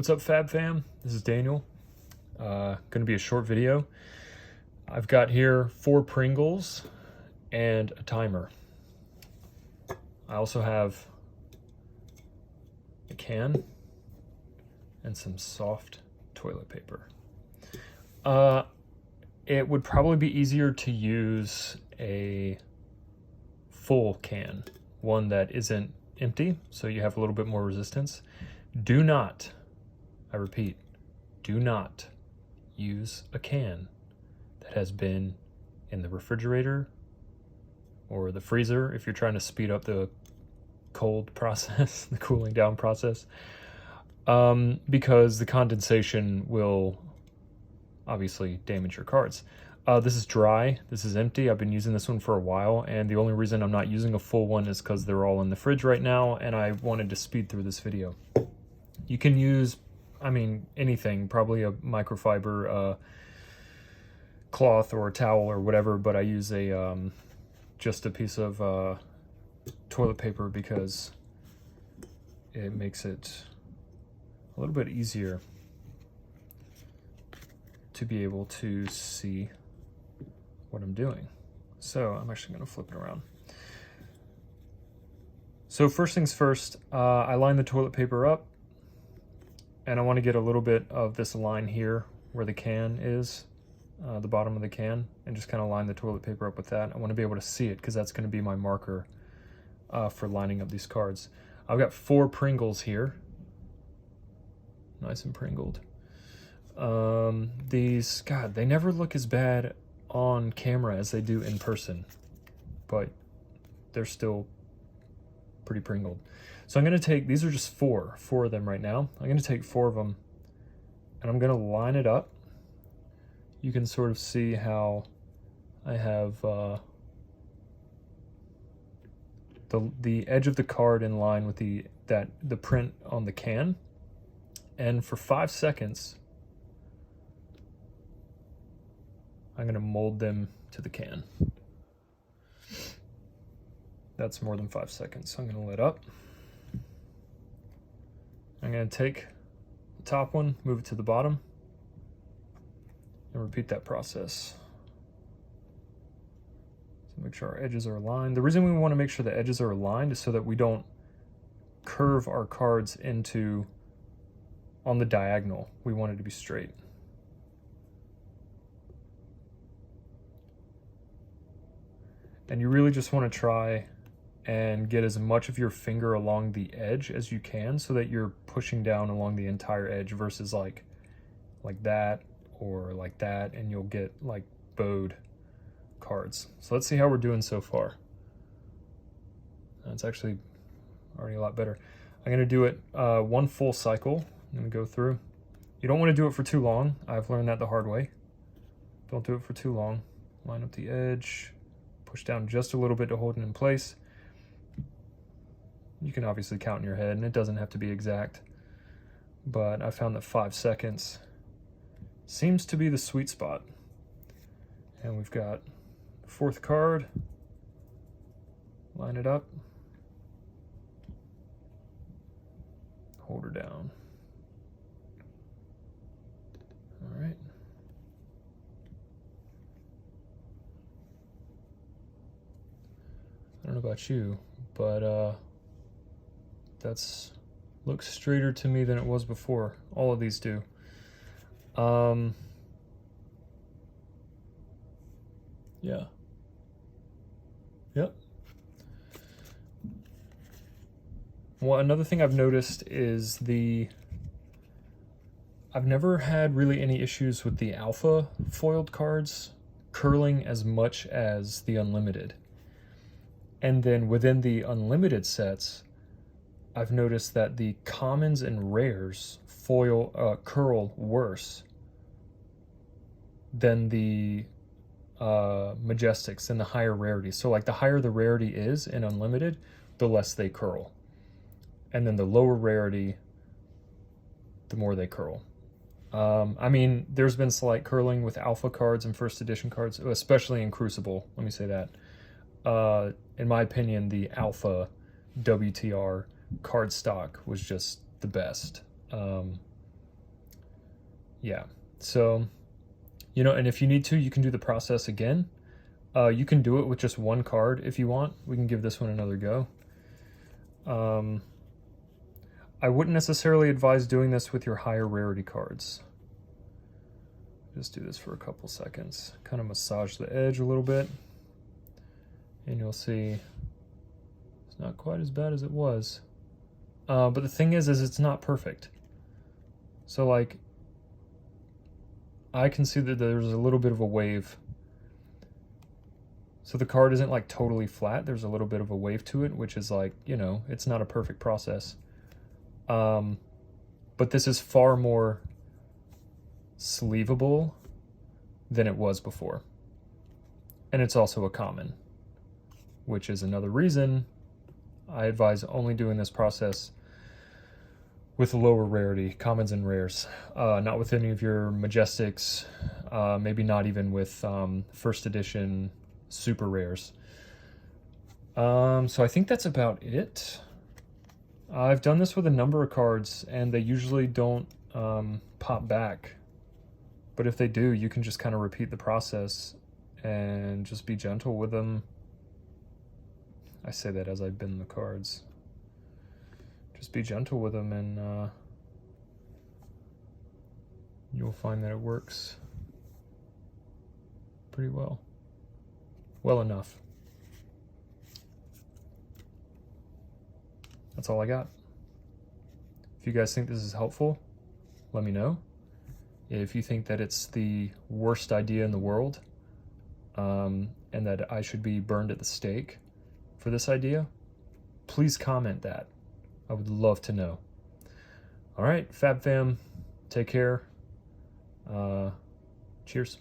What's up, Fab Fam? This is Daniel. Gonna be a short video. I've got here 4 Pringles and a timer. I also have a can and some soft toilet paper. It would probably be easier to use a full can, one that isn't empty, so you have a little bit more resistance. Do not, I repeat, do not use a can that has been in the refrigerator or the freezer if you're trying to speed up the cold process, the cooling down process, because the condensation will obviously damage your cards. This is dry, this is empty. I've been using this one for a while, and the only reason I'm not using a full one is because they're all in the fridge right now, and I wanted to speed through this video. You can use, anything, probably a microfiber cloth or a towel or whatever, but I use a just a piece of toilet paper because it makes it a little bit easier to be able to see what I'm doing. So I'm actually going to flip it around. So first things first, I line the toilet paper up, and I want to get a little bit of this line here where the can is, the bottom of the can, and just kind of line the toilet paper up with that. I want to be able to see it because that's going to be my marker for lining up these cards. I've got 4 Pringles here, nice and pringled. These, God, they never look as bad on camera as they do in person, but they're still pretty pringled. So I'm going to take, these are just four of them right now. I'm going to take 4 of them and I'm going to line it up. You can sort of see how I have the edge of the card in line with the print on the can. And for 5 seconds, I'm going to mold them to the can. That's more than 5 seconds, so I'm going to let up. I'm going to take the top one, move it to the bottom, and repeat that process. So make sure our edges are aligned. The reason we want to make sure the edges are aligned is so that we don't curve our cards into on the diagonal. We want it to be straight. And you really just want to try and get as much of your finger along the edge as you can so that you're pushing down along the entire edge versus like that or like that, and you'll get like bowed cards. So let's see how we're doing so far. That's actually already a lot better. I'm going to do it 1 full cycle. I'm going to go through. You don't want to do it for too long. I've learned that the hard way. Don't do it for too long. Line up the edge. Push down just a little bit to hold it in place. You can obviously count in your head, and it doesn't have to be exact, but I found that 5 seconds seems to be the sweet spot. And we've got the 4th card. Line it up. Hold her down. All right. I don't know about you, but that's looks straighter to me than it was before. All of these do. Yeah. Yep. Well, another thing I've noticed is I've never had really any issues with the alpha foiled cards curling as much as the unlimited. And then within the unlimited sets, I've noticed that the commons and rares curl worse than the majestics and the higher rarity. So like the higher the rarity is in unlimited, the less they curl. And then the lower rarity, the more they curl. There's been slight curling with alpha cards and first edition cards, especially in Crucible, let me say that. In my opinion, the alpha WTR card stock was just the best. yeah. So, you know, and if you need to, you can do the process again. You can do it with just one card if you want. We can give this one another go. I wouldn't necessarily advise doing this with your higher rarity cards. Just do this for a couple seconds. Kind of massage the edge a little bit. And you'll see it's not quite as bad as it was. But the thing is it's not perfect. So like, I can see that there's a little bit of a wave. So the card isn't like totally flat. There's a little bit of a wave to it, which is like, you know, it's not a perfect process. But this is far more sleevable than it was before. And it's also a common, which is another reason I advise only doing this process with lower rarity, commons and rares, not with any of your majestics, maybe not even with first edition super rares. So I think that's about it. I've done this with a number of cards and they usually don't pop back. But if they do, you can just kind of repeat the process and just be gentle with them. I say that as I bin the cards. Just be gentle with them and you'll find that it works pretty well. Well enough. That's all I got. If you guys think this is helpful, let me know. If you think that it's the worst idea in the world, and that I should be burned at the stake for this idea, please comment that. I would love to know. All right, Fab Fam, take care. Cheers.